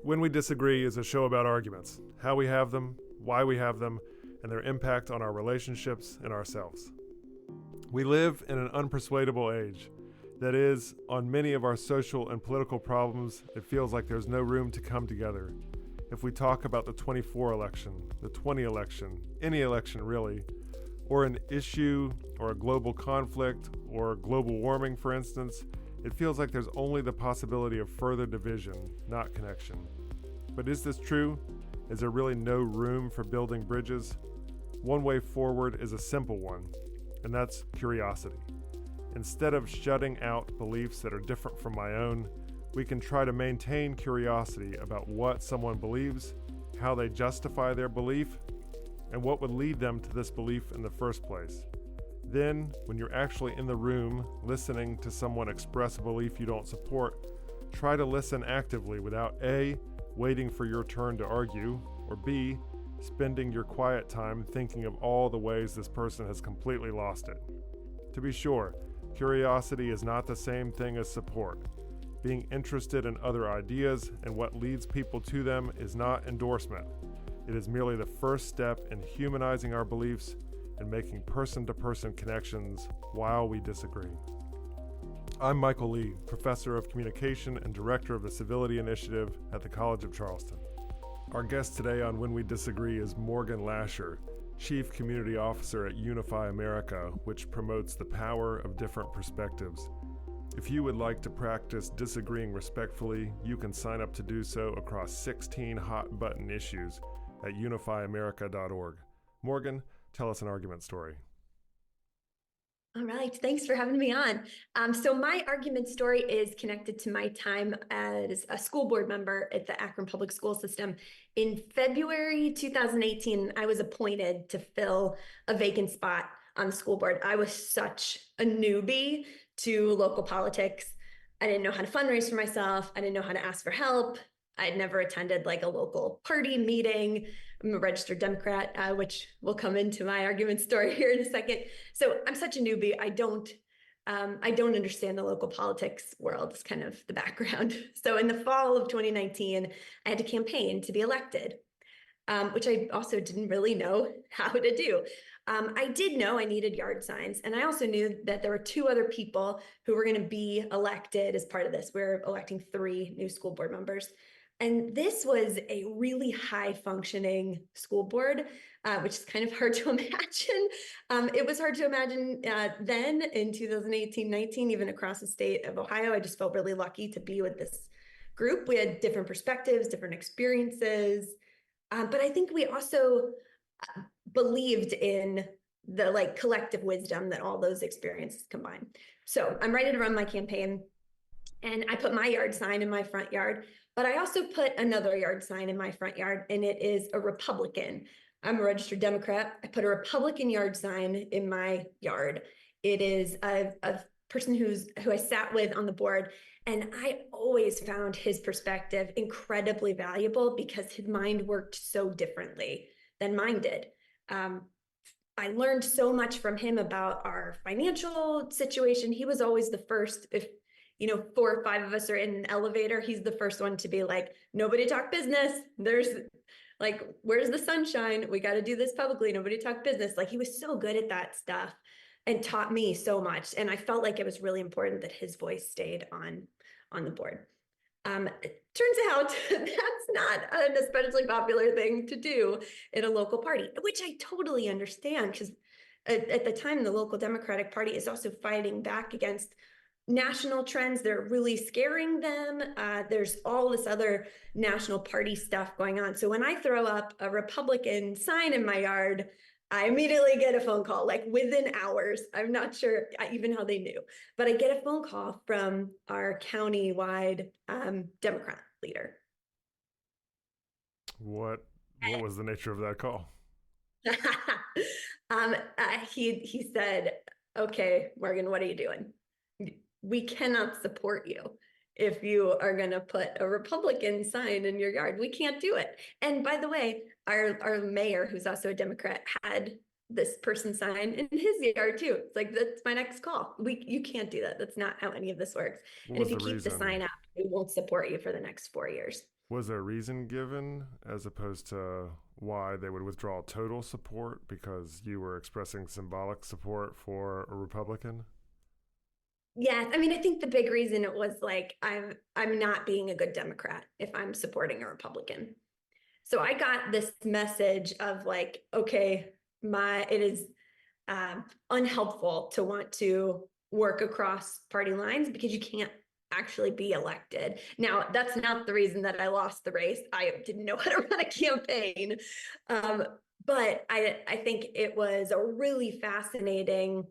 When We Disagree is a show about arguments, how we have them, why we have them, and their impact on our relationships and ourselves. We live in an unpersuadable age. That is, on many of our social and political problems, it feels like there's no room to come together. If we talk about the 24 election, the 20 election, any election really, or an issue or a global conflict or global warming, for instance, it feels like there's only the possibility of further division, not connection. But is this true? Is there really no room for building bridges? One way forward is a simple one, and that's curiosity. Instead of shutting out beliefs that are different from my own, we can try to maintain curiosity about what someone believes, how they justify their belief, and what would lead them to this belief in the first place. Then, when you're actually in the room listening to someone express a belief you don't support, try to listen actively without A, waiting for your turn to argue, or B, spending your quiet time thinking of all the ways this person has completely lost it. To be sure, curiosity is not the same thing as support. Being interested in other ideas and what leads people to them is not endorsement. It is merely the first step in humanizing our beliefs and making person-to-person connections while we disagree. I'm Michael Lee, Professor of Communication and Director of the Civility Initiative at the College of Charleston. Our guest today on When We Disagree is Morgan Lasher, Chief Community Officer at Unify America, which promotes the power of different perspectives. If you would like to practice disagreeing respectfully, you can sign up to do so across 16 hot-button issues at unifyamerica.org. Morgan, tell us an argument story. All right, thanks for having me on. So my argument story is connected to my time as a school board member at the Akron Public School System. In February 2018, I was appointed to fill a vacant spot on the school board. I was such a newbie to local politics. I didn't know how to fundraise for myself. I didn't know how to ask for help. I'd never attended like a local party meeting. I'm a registered Democrat, which will come into my argument story here in a second. So I'm such a newbie. I don't understand the local politics world. It's kind of the background. So in the fall of 2019, I had to campaign to be elected, which I also didn't really know how to do. I did know I needed yard signs, and I also knew that there were two other people who were going to be elected as part of this. We're electing 3 new school board members. And this was a really high functioning school board, which is kind of hard to imagine. It was hard to imagine then in 2018-19, even across the state of Ohio. I just felt really lucky to be with this group. We had different perspectives, different experiences, but I think we also believed in the like collective wisdom that all those experiences combine. So I'm ready to run my campaign. And I put my yard sign in my front yard, but I also put another yard sign in my front yard, and it is a Republican. I'm a registered Democrat. I put a Republican yard sign in my yard. It is a person who I sat with on the board, and I always found his perspective incredibly valuable because his mind worked so differently than mine did. I learned so much from him about our financial situation. He was always the first, if 4 or 5 of us are in an elevator, he's the first one to be like, nobody talk business. There's like, where's the sunshine? We got to do this publicly. Nobody talk business. Like, he was so good at that stuff and taught me so much. And I felt like it was really important that his voice stayed on the board. It turns out that's not an especially popular thing to do in a local party, which I totally understand, because at the time, the local Democratic Party is also fighting back against national trends. They're really scaring them. There's all this other national party stuff going on. So when I throw up a Republican sign in my yard, I immediately get a phone call, like within hours. I'm not sure even how they knew, but I get a phone call from our county-wide Democrat leader. What was the nature of that call? He said, "Okay, Morgan, what are you doing? We cannot support you if you are going to put a Republican sign in your yard. We can't do it." And by the way, our mayor, who's also a Democrat, had this person sign in his yard too. It's like, that's my next call. You can't do that. That's not how any of this works. What And was if you the keep the reason? sign up, we won't support you for the next 4 years. Was there a reason given as opposed to why they would withdraw total support because you were expressing symbolic support for a Republican? Yeah, I mean, I think the big reason it was like I'm not being a good Democrat if I'm supporting a Republican. So I got this message of like, okay, my it is unhelpful to want to work across party lines because you can't actually be elected. Now, that's not the reason that I lost the race. I didn't know how to run a campaign. Um, but I think it was a really fascinating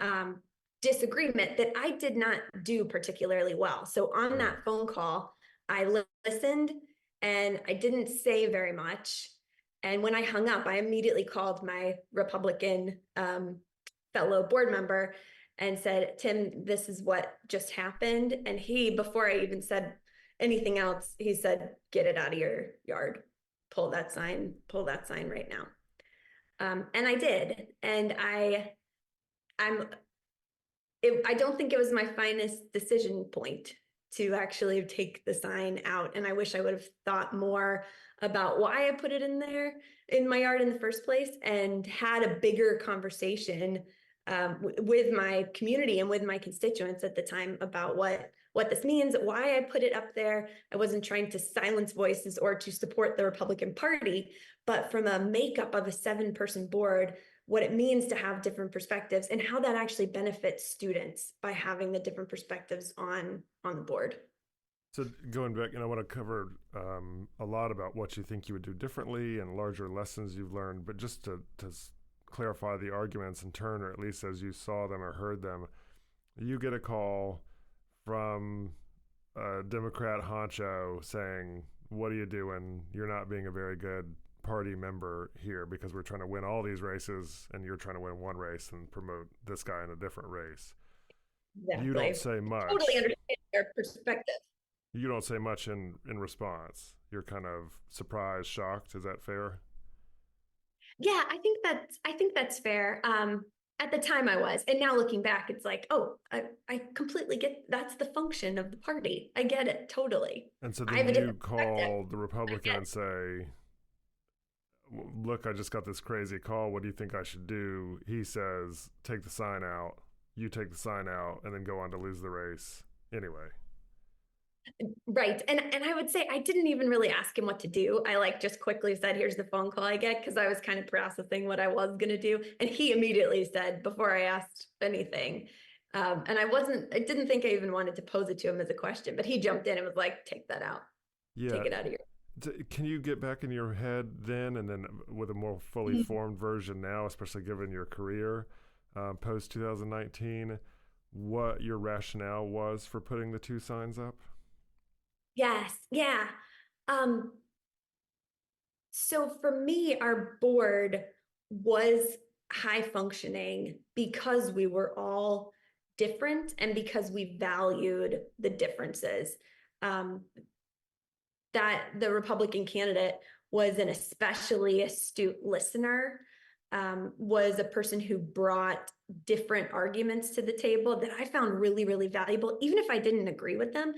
um, disagreement that I did not do particularly well. So on Mm. that phone call, I listened and I didn't say very much. And when I hung up, I immediately called my Republican fellow board member and said, Tim, this is what just happened. And he, before I even said anything else, he said, get it out of your yard. Pull that sign right now. And I did. And I'm I don't think it was my finest decision point to actually take the sign out. And I wish I would have thought more about why I put it in there in my yard in the first place and had a bigger conversation with my community and with my constituents at the time about what this means, why I put it up there. I wasn't trying to silence voices or to support the Republican Party, but from a makeup of a 7-person board, what it means to have different perspectives and how that actually benefits students by having the different perspectives on the board. So going back, I want to cover a lot about what you think you would do differently and larger lessons you've learned. But just to clarify the arguments in turn, or at least as you saw them or heard them, you get a call from a Democrat honcho saying, "What are you doing? You're not being a very good party member here because we're trying to win all these races, and you're trying to win one race and promote this guy in a different race." You don't Exactly. say Totally much. understand their perspective. You don't say much in response. You're kind of surprised, shocked. Is that fair? Yeah, I think that's fair. At the time I was, and now looking back, it's like, oh, I completely get that's the function of the party. I get it totally. And so I then have a you different perspective. call the I Republican get and say, "Look, I just got this crazy call. What do you think I should do?" He says, "Take the sign out." You take the sign out and then go on to lose the race anyway. right. And I would say I didn't even really ask him what to do. I like just quickly said, here's the phone call I get because I was kind of processing what I was gonna do. And he immediately said before I asked anything. And I didn't think I even wanted to pose it to him as a question, but he jumped in and was like, take that out, Yeah. take it out of your. Can you get back in your head then and then with a more fully formed version now, especially given your career post 2019, what your rationale was for putting the two signs up? Yes, yeah. Um, so for me, our board was high functioning because we were all different and because we valued the differences. Um, that the Republican candidate was an especially astute listener, was a person who brought different arguments to the table that I found really, really valuable. Even if I didn't agree with them,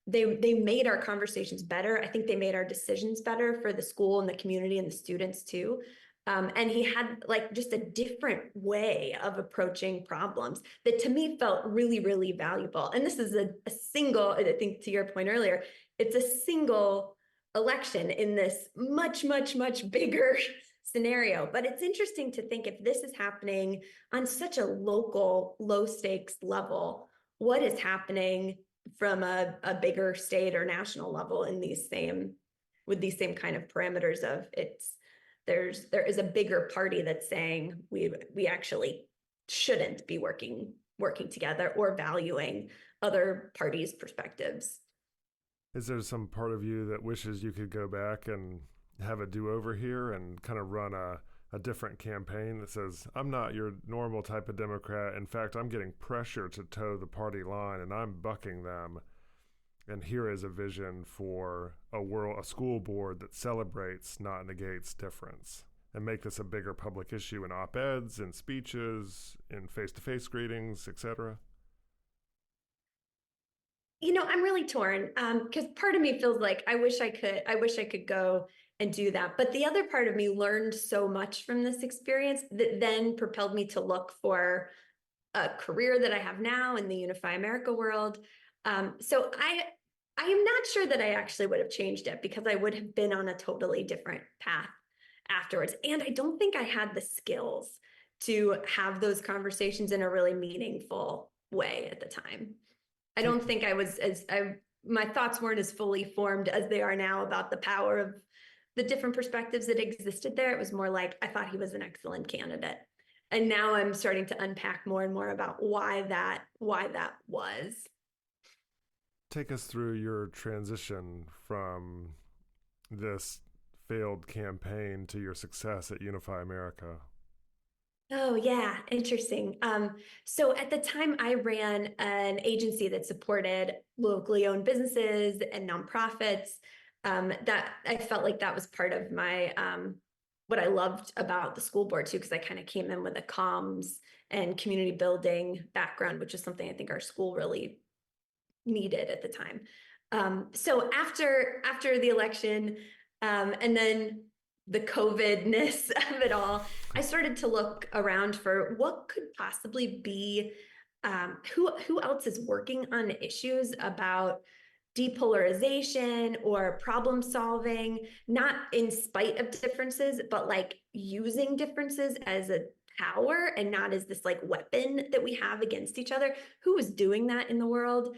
they made our conversations better. I think they made our decisions better for the school and the community and the students too. And he had like just a different way of approaching problems that to me felt really, really valuable. And this is a single, I think to your point earlier, it's a single election in this much, much, much bigger scenario. But it's interesting to think if this is happening on such a local, low stakes level, what is happening from a bigger state or national level in these same with these same kind of parameters of there is a bigger party that's saying we actually shouldn't be working together or valuing other parties' perspectives. Is there some part of you that wishes you could go back and have a do over here and kind of run a different campaign that says, "I'm not your normal type of Democrat. In fact, I'm getting pressure to toe the party line and I'm bucking them. And here is a vision for a school board that celebrates, not negates difference." And make this a bigger public issue in op-eds, in speeches, in face-to-face greetings, etc. I'm really torn because part of me feels like I wish I could go and do that. But the other part of me learned so much from this experience that then propelled me to look for a career that I have now in the Unify America world. So I am not sure that I actually would have changed it because I would have been on a totally different path afterwards. And I don't think I had the skills to have those conversations in a really meaningful way at the time. I Take don't think I was as my thoughts weren't as fully formed as they are now about the power of the different perspectives that existed there. It was more like I thought he was an excellent candidate. And now I'm starting to unpack more and more about why that was. Take us through your transition from this failed campaign to your success at Unify America. Oh yeah, interesting. So at the time I ran an agency that supported locally owned businesses and nonprofits. That I felt like that was part of my what I loved about the school board too, because I kind of came in with a comms and community building background, which is something I think our school really needed at the time. So after the election, and then the COVID-ness of it all, I started to look around for what could possibly be who else is working on issues about depolarization or problem solving, not in spite of differences, but like using differences as a power and not as this like weapon that we have against each other. Who was doing that in the world?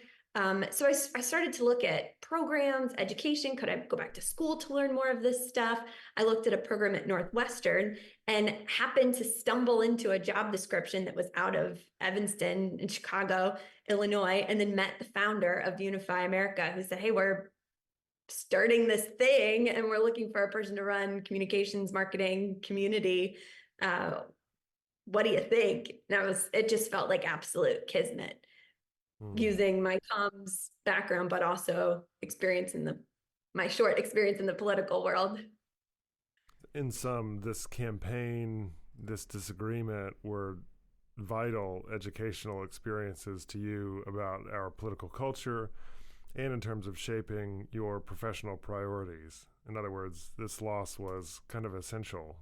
So I started to look at programs, education. Could I go back to school to learn more of this stuff? I looked at a program at Northwestern and happened to stumble into a job description that was out of Evanston in Chicago, Illinois, and then met the founder of Unify America who said, "Hey, we're starting this thing and we're looking for a person to run communications, marketing, community. Uh, what do you think?" And it just felt like absolute kismet Hmm. using my comms background, but also my short experience in the political world. In sum, this campaign, this disagreement were vital educational experiences to you about our political culture and in terms of shaping your professional priorities. In other words, this loss was kind of essential.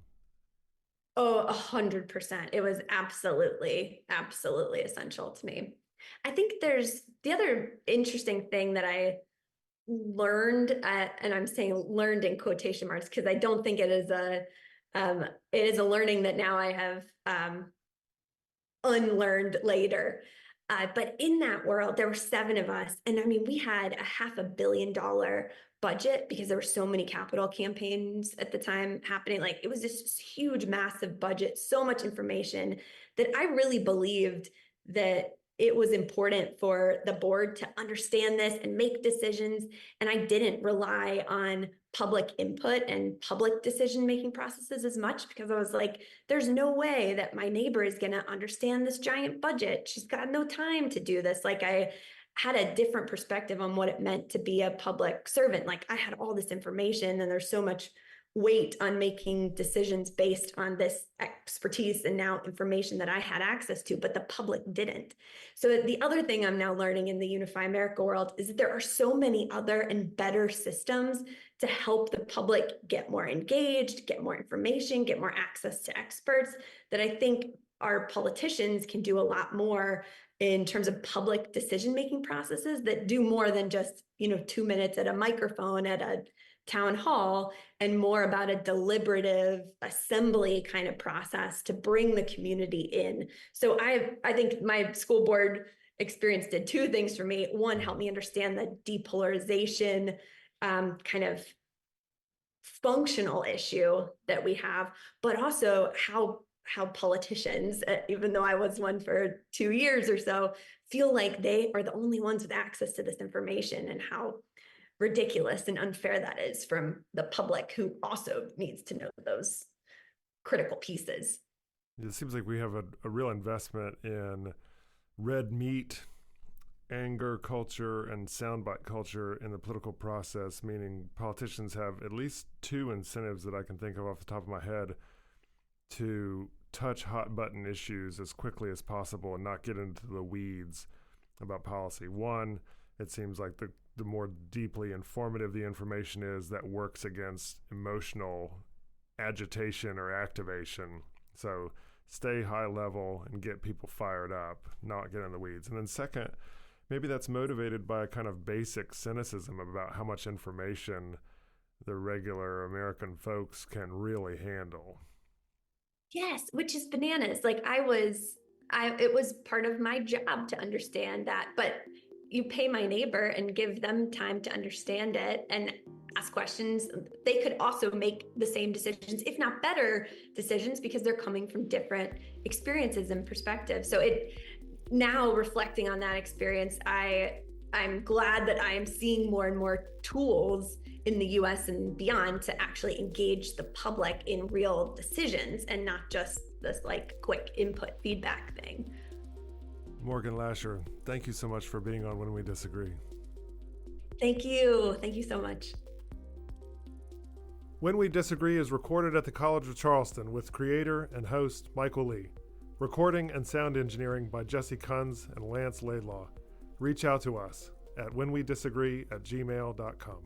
Oh, 100%. It was absolutely, absolutely essential to me. I think there's the other interesting thing that I learned, and I'm saying learned in quotation marks because I don't think um, it is a learning that now I have unlearned later. But in that world, there were seven of us. And I mean, we had a $500 million budget because there were so many capital campaigns at the time happening. Like it was this huge, massive budget, so much information that I really believed that it was important for the board to understand this and make decisions. And I didn't rely on public input and public decision-making processes as much because I was like, there's no way that my neighbor is going to understand this giant budget. She's got no time to do this. Like I had a different perspective on what it meant to be a public servant. Like I had all this information and there's so much weight on making decisions based on this expertise and now information that I had access to, but the public didn't. So the other thing I'm now learning in the Unify America world is that there are so many other and better systems to help the public get more engaged, get more information, get more access to experts, that I think our politicians can do a lot more in terms of public decision-making processes that do more than just, 2 minutes at a microphone at a town hall, and more about a deliberative assembly kind of process to bring the community in. So I think my school board experience did two things for me. One, helped me understand the depolarization kind of functional issue that we have, but also how politicians, even though I was one for 2 years or so, feel like they are the only ones with access to this information, and how ridiculous and unfair that is from the public who also needs to know those critical pieces. It seems like we have a real investment in red meat, anger culture, and soundbite culture in the political process, meaning politicians have at least two incentives that I can think of off the top of my head to touch hot button issues as quickly as possible and not get into the weeds about policy. One It seems like the more deeply informative the information is, that works against emotional agitation or activation. So stay high level and get people fired up, not get in the weeds. And then second, maybe that's motivated by a kind of basic cynicism about how much information the regular American folks can really handle. Yes, which is bananas. Like it was part of my job to understand that, but you pay my neighbor and give them time to understand it and ask questions. They could also make the same decisions, if not better decisions, because they're coming from different experiences and perspectives. So now reflecting on that experience, I'm glad that I am seeing more and more tools in the US and beyond to actually engage the public in real decisions and not just this like quick input feedback thing. Morgan Lasher, thank you so much for being on When We Disagree. Thank you. Thank you so much. When We Disagree is recorded at the College of Charleston with creator and host Michael Lee. Recording and sound engineering by Jesse Kunz and Lance Laidlaw. Reach out to us at whenwedisagree@gmail.com.